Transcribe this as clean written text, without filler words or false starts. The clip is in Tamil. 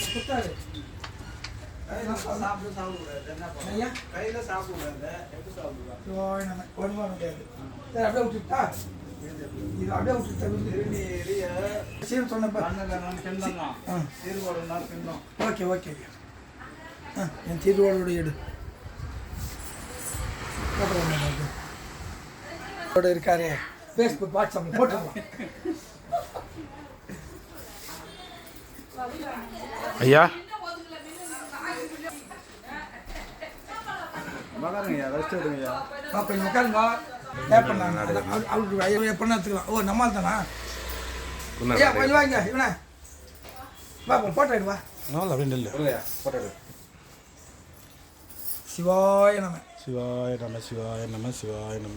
குத்தாரு சாப்பிட சாப்பிடக்கூடாது என்ன பண்ண கையில் சாப்பிடக்கூடாது எப்படி சாப்பிடுவாங்க ஒன்றுமா முடியாது சரி அப்படியே விட்டுட்டா இது அப்படியே விட்டுட்டு சீர் சொன்னப்ப ஓகே ஓகே என் தீர்வோட எடு போட்டு இருக்காரு ஃபேஸ்புக் வாட்ஸ்அப் போட்டுருவோம் ஐயா கொஞ்சம் உட்காருங்க அவருக்கு எப்படின்னா எடுத்துக்கலாம் ஓ நம்மால் தானா ஐயா கொஞ்சம் வாங்க இவனே வா போட்டோ எடுவா அப்படின்னு இல்லை போட்டோ சிவாய நம சிவாய நம சிவாய நம சிவாய நம